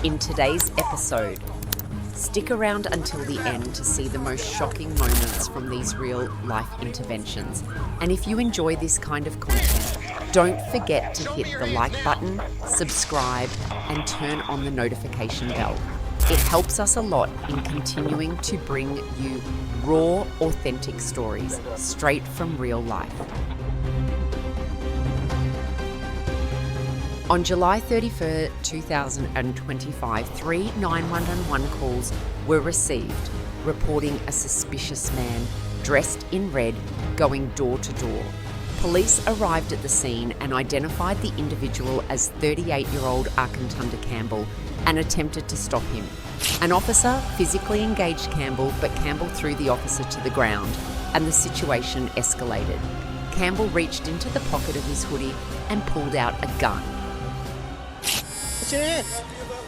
in today's episode. Stick around until the end to see the most shocking moments from these real-life interventions. And if you enjoy this kind of content, don't forget to hit the like button, subscribe, and turn on the notification bell. It helps us a lot in continuing to bring you raw, authentic stories straight from real life. On July 31st, 2025, 3 911 calls were received reporting a suspicious man dressed in red going door to door. Police arrived at the scene and identified the individual as 38-year-old Campbell and attempted to stop him. An officer physically engaged Campbell, but Campbell threw the officer to the ground and the situation escalated. Campbell reached into the pocket of his hoodie and pulled out a gun. What's in your hand?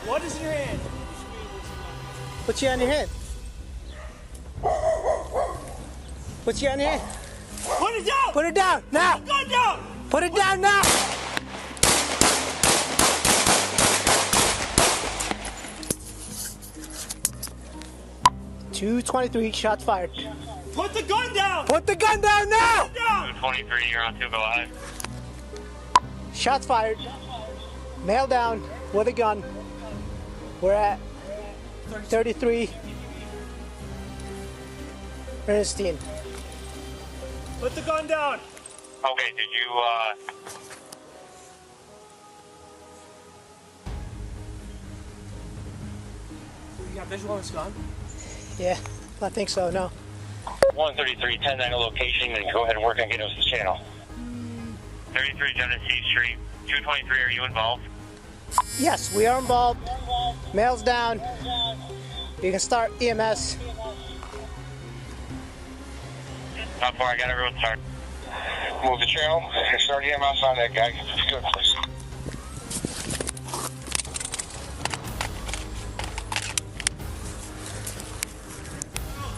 What is in your hand? What's in your hand? What's in your hand? Put it down! Put it down now! Put it down! Put it down now! .223 shots fired. Put the gun down! Put the gun down now! 223, you're on 2, go ahead. Shots fired. Male down with a gun. We're at 33 Ernestine. Put the gun down! Okay, did you, You got visual on this gun? Yeah, I think so, no. 133, 10-9 location, and go ahead and work on getting us the channel. 33 Genesee Street, 223, are you involved? Yes, we are involved. Male's down. You can start EMS. How far? I got everyone start. Move the channel and start EMS on that guy. Good, please.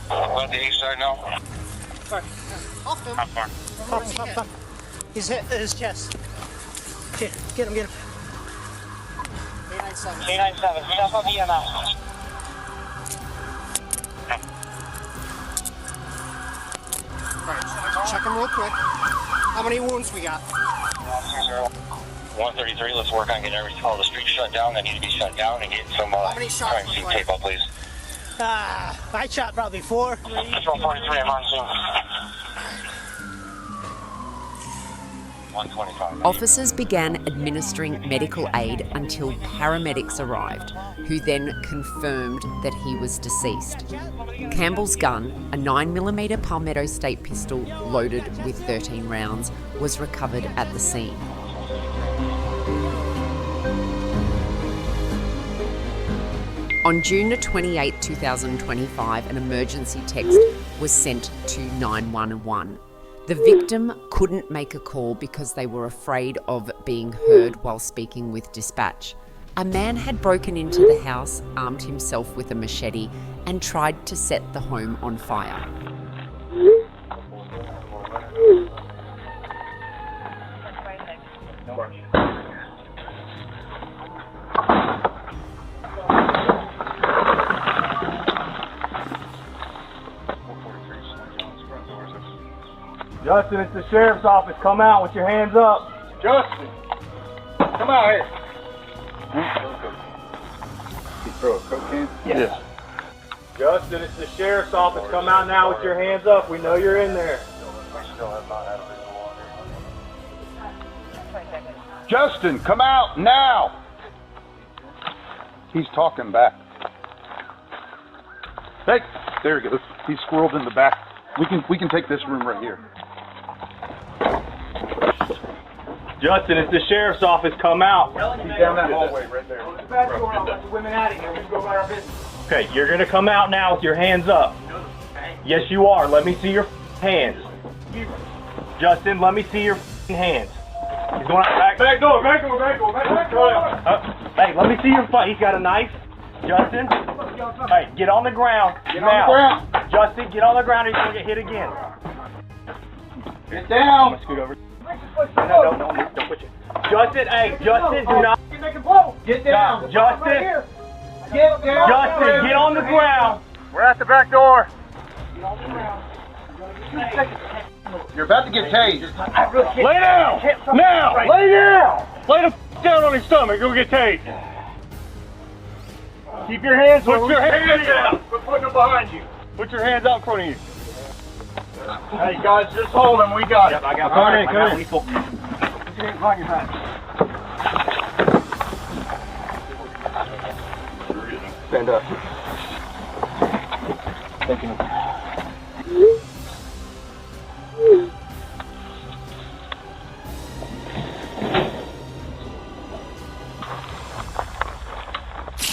Let the east side know. Sorry. Off him. How far? Up. He's hit his chest. Here, get him. K97, step up EMS. Alright, check him real quick. How many wounds we got? 133, let's work on getting all the streets shut down that need to be shut down and get some crime scene tape up, please. I shot probably 4. 143, I'm on scene. 125. Officers began administering medical aid until paramedics arrived, who then confirmed that he was deceased. Campbell's gun, a 9mm Palmetto State pistol loaded with 13 rounds, was recovered at the scene. On June 28, 2025, an emergency text was sent to 911. The victim couldn't make a call because they were afraid of being heard while speaking with dispatch. A man had broken into the house, armed himself with a machete, and tried to set the home on fire. Justin, it's the sheriff's office. Come out with your hands up. Justin, come out here. You throw a coke can? Yeah. Justin, it's the sheriff's office. Come out now with your hands up. We know you're in there. Justin, come out now. He's talking back. Hey, there he goes. He's squirreled in the back. We can take this room right here. Justin, it's the sheriff's office. Come out. He's down that hallway right there. Women out of here. We can go about our business. Okay, you're gonna come out now with your hands up. Yes, you are. Let me see your hands. Justin, let me see your hands. He's going out back door. Hey, let me see your fight. He's got a knife. Justin. Hey, get on the ground. Get on the ground. Justin, get on the ground or you're gonna get hit again. Get down. Scoot over. No, don't push it. Justin, hey, Justin, do not. Get down. Justin, Justin, get on the ground. We're at the back door. You're about to get tased. Lay down! Now! Lay down! Lay the down on your stomach. Go get tased. Keep your hands where Put your hands out. We're putting them behind you. Put your hands out in front of you. Hey guys, just hold them. We got it. I got come in. Put your hands behind your back. Stand up. Thank you.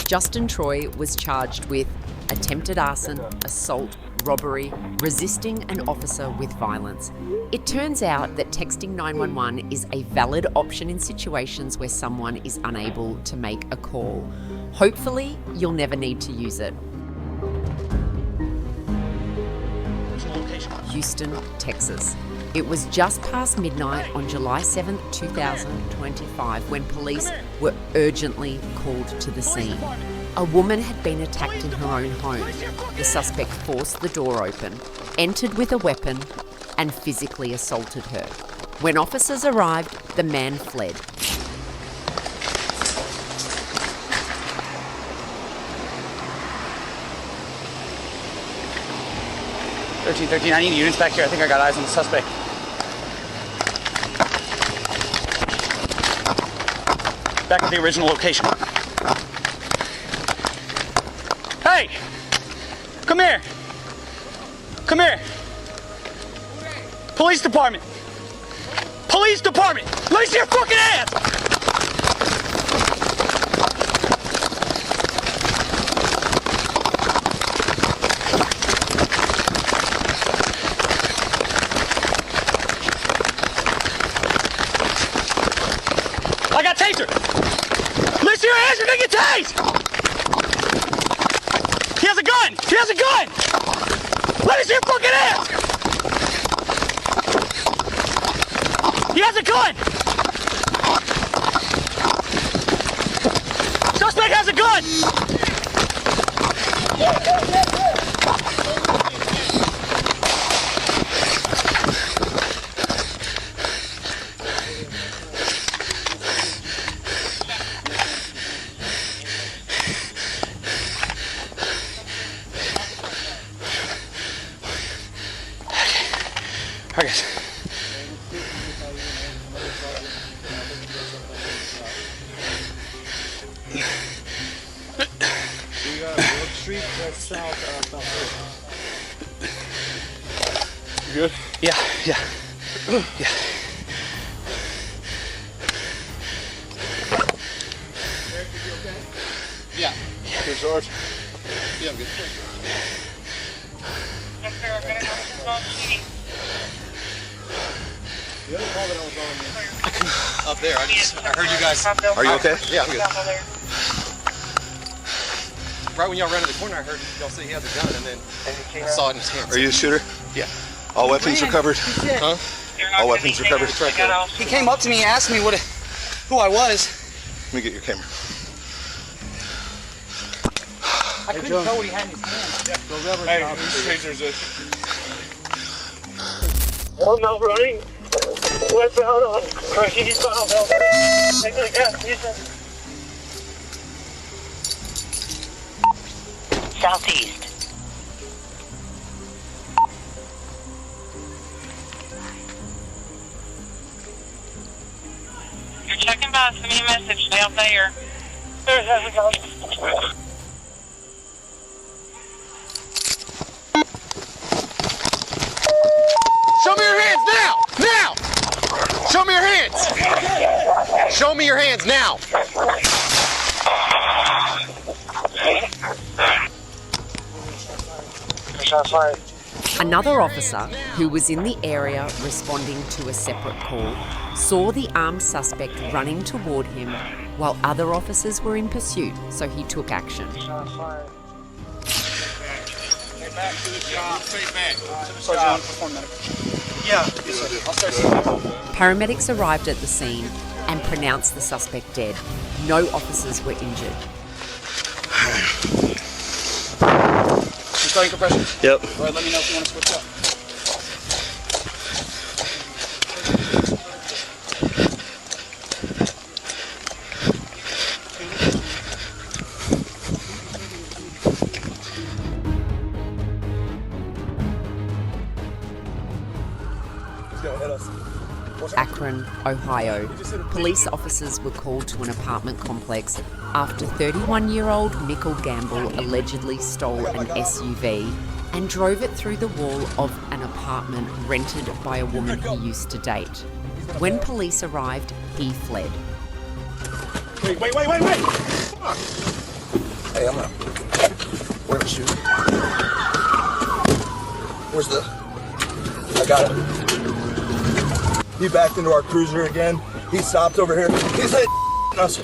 Justin Troy was charged with attempted arson, assault, robbery, resisting an officer with violence. It turns out that texting 911 is a valid option in situations where someone is unable to make a call. Hopefully, you'll never need to use it. Houston, Texas. It was just past midnight on July 7th, 2025, when police were urgently called to the scene. A woman had been attacked in her own home. The suspect forced the door open, entered with a weapon, and physically assaulted her. When officers arrived, the man fled. 1313, I need units back here. I think I got eyes on the suspect. Back at the original location. Hey! Come here! Come here! Police department! Police department! Let me see your fucking hands! I got taser! Let's see your hands, you're gonna get tased! He has a gun! He has a gun! Let me see your fucking hands! He has a gun! Suspect has a gun! I guess. You good? Yeah. Yeah. Yeah. Good, George. Yeah, I'm good. The other call that I was on up there, I heard you guys. Are you okay? Yeah, I'm good. Right when y'all ran to the corner, I heard y'all say he has a gun, and then I saw it in his hands. Are you the shooter? Yeah. All weapons recovered? Huh? All weapons recovered? He came up to me and asked me who I was. Let me get your camera. I couldn't tell what he had in his hands. Hey, these tasers are... I'm not running. What's out on? He's found out. Southeast. You're checking back. Send me a message. Stay out there. Show me your hands now! Now! Show me your hands! Show me your hands now! Another officer who was in the area responding to a separate call saw the armed suspect running toward him while other officers were in pursuit, so he took action. Paramedics arrived at the scene and pronounced the suspect dead. No officers were injured. Starting compression? Yep. All right, let me know if you want to switch up. Akron, Ohio, police officers were called to an apartment complex after 31-year-old Michael Campbell allegedly stole an SUV and drove it through the wall of an apartment rented by a woman he used to date. When police arrived, he fled. Wait! Come on! Hey, I'm up. Where's the shoe? Where's the... I got it. He backed into our cruiser again. He stopped over here. He's hitting us.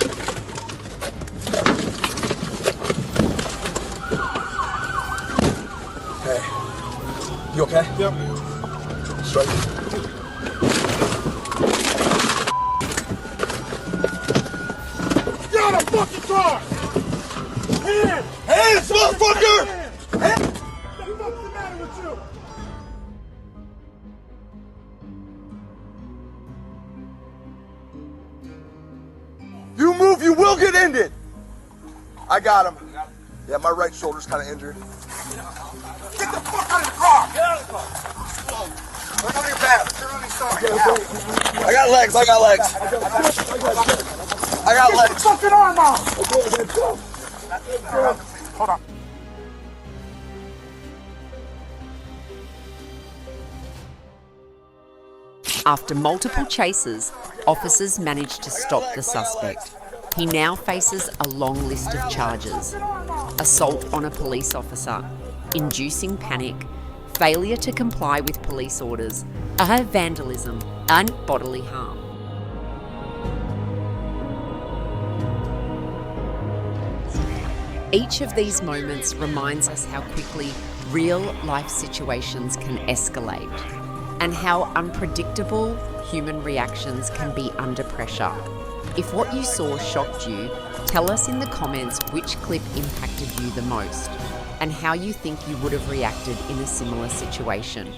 Hey. You okay? Yep. Straight. Get out of the fucking car! Hands! Hands, motherfucker! Hands! What the fuck's the matter with you? You move, you will get ended. I got him. Yeah, my right shoulder's kind of injured. Get the fuck out of the car! Get out of the car! Turn on your back. Turn on your side. I got legs. I got legs. I got Get legs. the fucking arm off! Hold on. After multiple chases, officers managed to stop the suspect. He now faces a long list of charges: assault on a police officer, inducing panic, failure to comply with police orders, vandalism, and bodily harm. Each of these moments reminds us how quickly real-life situations can escalate, and how unpredictable human reactions can be under pressure. If what you saw shocked you, tell us in the comments which clip impacted you the most, and how you think you would have reacted in a similar situation.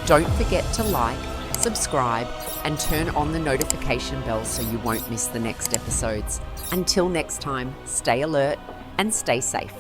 Don't forget to like, subscribe, and turn on the notification bell so you won't miss the next episodes. Until next time, stay alert and stay safe.